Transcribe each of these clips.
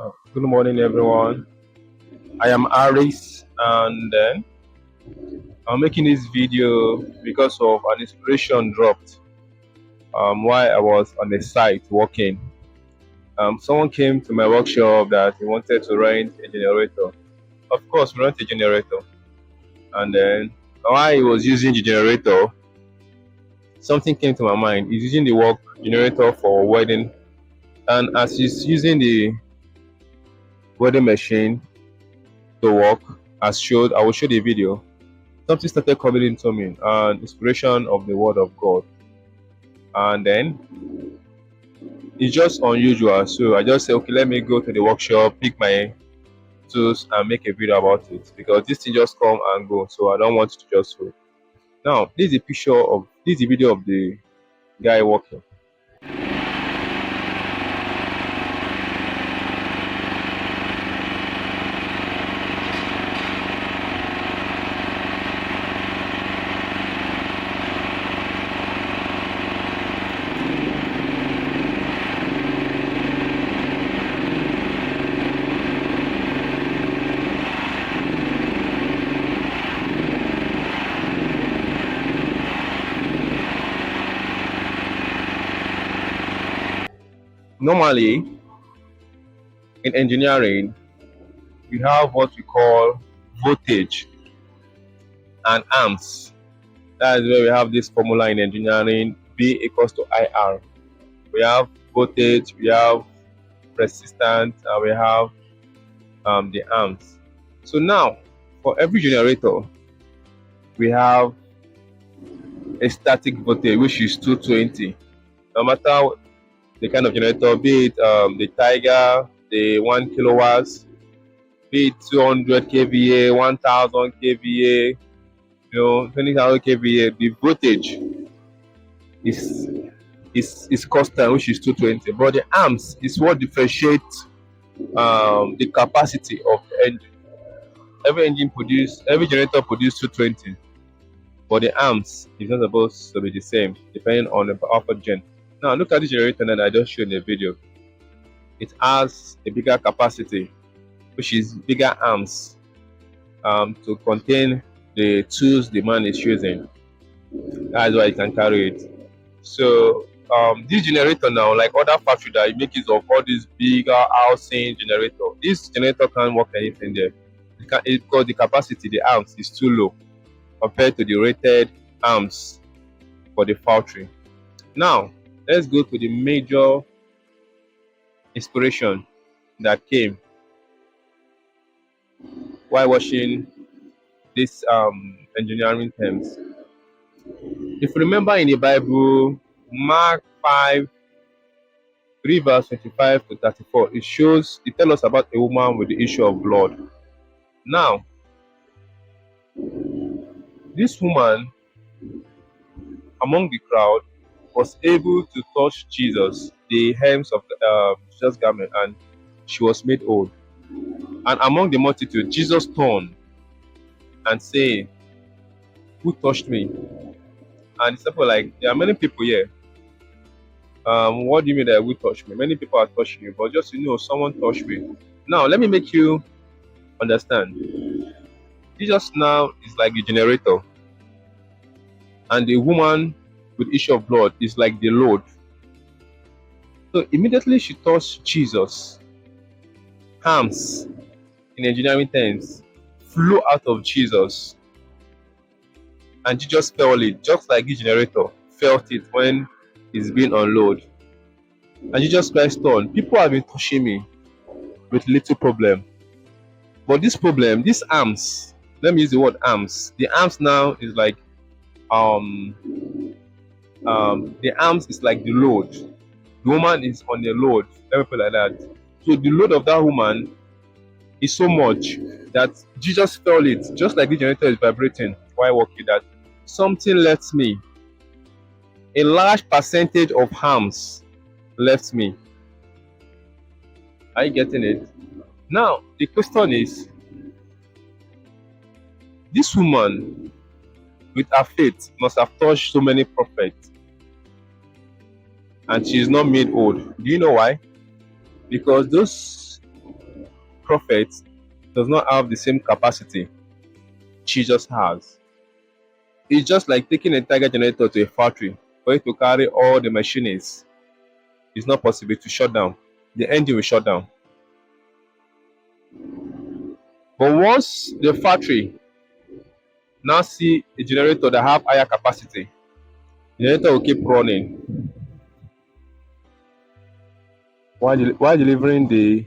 Good morning, everyone. I am Aris, and then I'm making this video because of an inspiration dropped while I was on the site working. Someone came to my workshop that he wanted to rent a generator. Of course, we rent a generator, and then while he was using the generator, something came to my mind. He's using the work generator for wedding, and as he's using the wedding machine to work, as showed, I will show the video. Something started coming into me, an inspiration of the word of God. And then it's just unusual. So I just said, okay, let me go to the workshop, pick my tools, and make a video about it because this thing just come and go. So I don't want to just wait. Now, this is a video of the guy working. Normally, in engineering, we have what we call voltage and amps. That is where we have this formula in engineering: V equals to IR. We have voltage, we have resistance, and we have the amps. So now, for every generator, we have a static voltage, which is 220. No matter the kind of generator, be it the Tiger, the 1 kilowatts, be it 200 kVA, 1000 kVA, 20,000 kVA, the voltage is constant, which is 220. But the amps is what differentiates the capacity of the engine. Every generator produces 220, but the amps is not supposed to be the same depending on the power gen. Now look at the generator that I just showed in the video. It has a bigger capacity, which is bigger amps to contain the tools the man is using. That's why you can carry it. So this generator now, like other factory that make use of all these bigger housing generator, this generator can't work anything there because the capacity, the amps, is too low compared to the rated amps for the factory. Now let's go to the major inspiration that came while watching this engineering terms. If you remember in the Bible, Mark 5, 3 verse 25 to 34, it tells us about a woman with the issue of blood. Now, this woman among the crowd was able to touch Jesus, the hems of Jesus' garment, and she was made whole. And among the multitude, Jesus turned and said, "Who touched me?" And the people like, there are many people here. What do you mean that who touched me? Many people are touching you, but just someone touched me. Now, let me make you understand. Jesus now is like the generator, and the woman with issue of blood is like the load. So immediately she touched Jesus. Arms, in engineering terms, flew out of Jesus, and Jesus felt it, just like the generator felt it when it's being unloaded. And Jesus Christ told, people have been touching me with little problem, but this problem, these arms, let me use the word arms. The arms now is like the arms is like the load. The woman is on the load. Let me put it like that. So the load of that woman is so much that Jesus felt it, just like the generator is vibrating while walking, that something left me. A large percentage of harms left me. Are you getting it? Now, the question is, this woman with her faith must have touched so many prophets, and she is not made old. Do you know why? Because those prophet does not have the same capacity Jesus has. It's just like taking a tiger generator to a factory for it to carry all the machines. It's not possible to shut down. The engine will shut down. But once the factory now see a generator that have higher capacity, the generator will keep running while delivering the,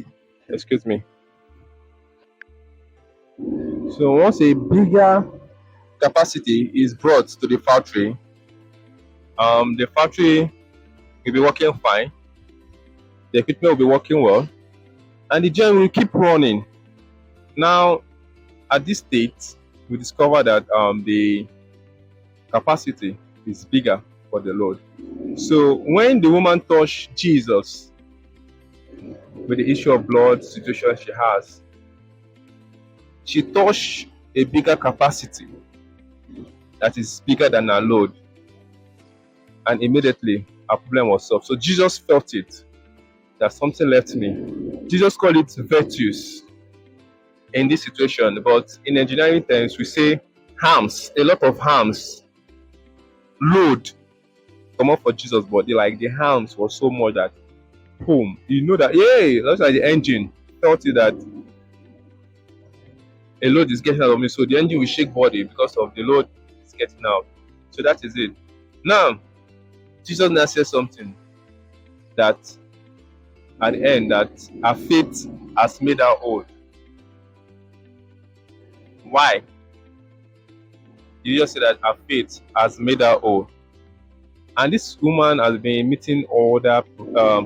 excuse me. So once a bigger capacity is brought to the factory will be working fine, the equipment will be working well, and the gen will keep running. Now, at this state, we discover that the capacity is bigger for the load. So when the woman touched Jesus with the issue of blood situation she touched a bigger capacity that is bigger than her load, and immediately her problem was solved. So Jesus felt it, that something left me. Jesus called it virtues in this situation, but in engineering terms, we say harms, a lot of harms, load come up for Jesus' body. Like the harms was so much that, boom, you know that, yay, that's like the engine felt it that a load is getting out of me. So the engine will shake body because of the load is getting out. So that is it. Now, Jesus now says something that at the end, that her faith has made her old. Why? You just say that her faith has made her old. And this woman has been meeting other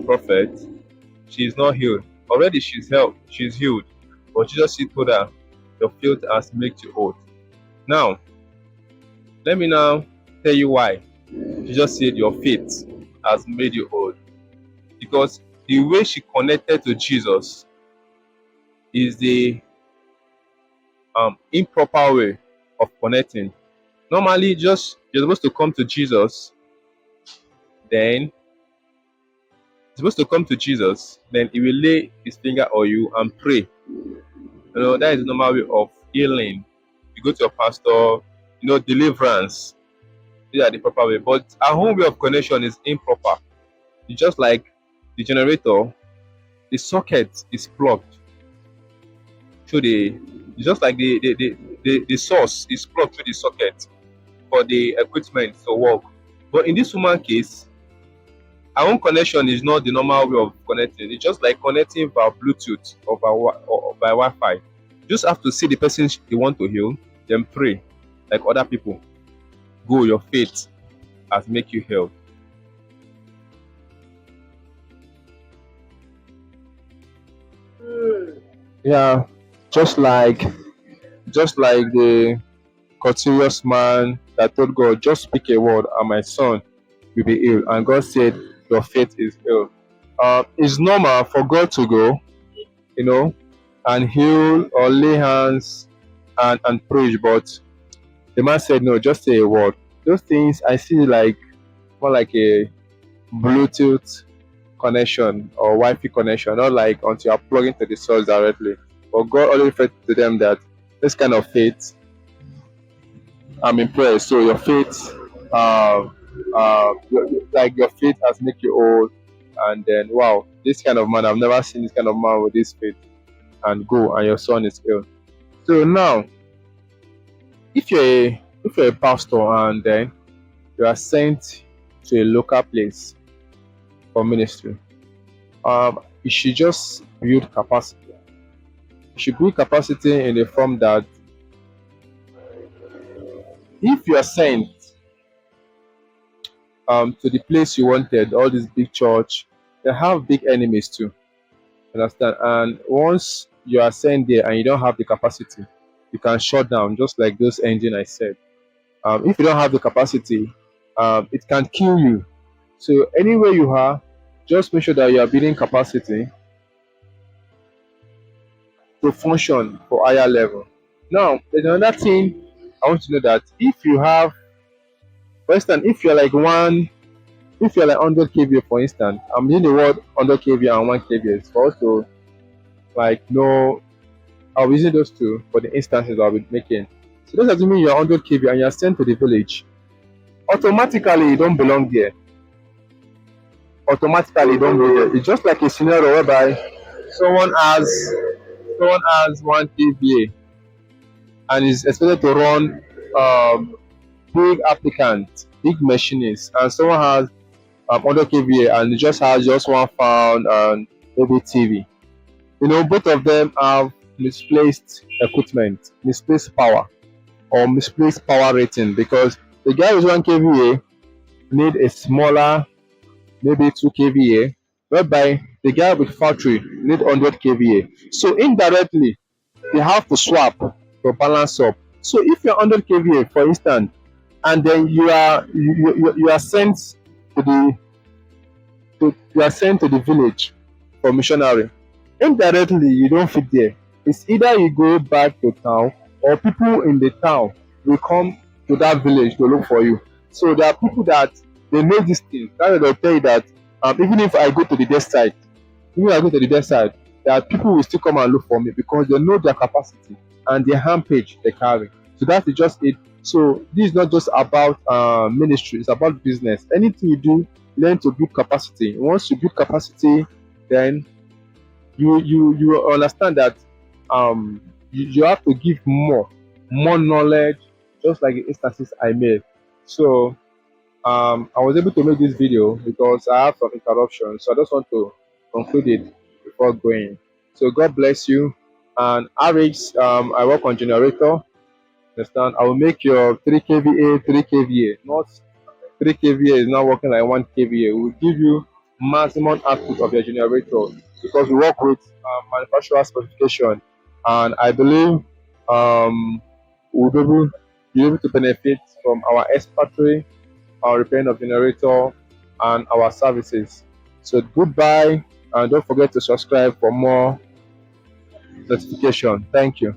prophets. She is not healed. Already she's healed. But Jesus told her, your faith has made you old. Now, let me now tell you why. Jesus said your faith has made you old. Because the way she connected to Jesus is the improper way of connecting. Normally, just you're supposed to come to Jesus, then he will lay his finger on you and pray. That is the normal way of healing. You go to your pastor, deliverance. These are the proper way. But our own way of connection is improper. It's just like the generator, the socket is plugged. So it's just like the source is plugged through the socket for the equipment to work. But in this woman case, our own connection is not the normal way of connecting. It's just like connecting via Bluetooth or by Wi-Fi. You just have to see the person you want to heal, then pray like other people. Go, your faith has make you healed. Yeah, just like the courteous man that told God, just speak a word and my son will be healed. And God said, your faith is healed. It's normal for God to go, and heal or lay hands and preach, but the man said, no, just say a word. Those things I see like more like a Bluetooth connection or Wi-Fi connection, not like until you are plugging to the source directly. But God already referred to them that this kind of faith, I'm impressed. So your faith, like your faith has made you old, and then wow, this kind of man, I've never seen this kind of man with this faith, and go, and your son is ill. So now, if you're a pastor and then you are sent to a local place for ministry, you should just build capacity. You should build capacity in the form that if you are sent to the place you wanted, all this big church, they have big enemies too. Understand? And once you are sent there and you don't have the capacity, you can shut down, just like those engine I said. If you don't have the capacity, it can kill you. So anywhere you are, just make sure that you are building capacity to function for higher level. Now, there's another thing I want to know, that if you have, for instance, if you're like 100 kVA, for instance, I'm using the word 100 kVA and 1 kVA for us to Like no, I'll be using those two for the instances I'll be making. So let's assuming you're 100 kV and you're sent to the village. Automatically, you don't belong there. Automatically, you don't go there. It's just like a scenario whereby someone has someone has 1 kVA and is expected to run big applicant, big machinists, and someone has 100 kVA and just has just one fan and maybe TV. Both of them have misplaced equipment, misplaced power, or misplaced power rating because the guy with 1 kVA need a smaller, maybe 2 kVA, whereby the guy with factory need 100 kVA. So indirectly, they have to swap to balance up. So if you're 100 kVA, for instance, and then you are sent to the you are sent to the village for missionary. Indirectly, you don't fit there. It's either you go back to town or people in the town will come to that village to look for you. So there are people that they know these things. That they'll tell you that even if I go to the desk side, even if I go to the desk side, that people will still come and look for me because they know their capacity and their hand page they carry. So that is just it. So this is not just about ministry; it's about business. Anything you do, learn to build capacity. Once you build capacity, then you understand that you have to give more knowledge, just like the instances I made. So I was able to make this video because I have some interruptions. So I just want to conclude it before going. So God bless you. And RX, I work on generator. Understand? I will make your 3 kVA 3 kVA, not 3 kVA is not working like 1 kVA. We will give you maximum output of your generator because we work with manufacturer specification, and I believe we'll be able to benefit from our expertise, our repairing of generator, and our services. So goodbye, and don't forget to subscribe for more notification. Thank you.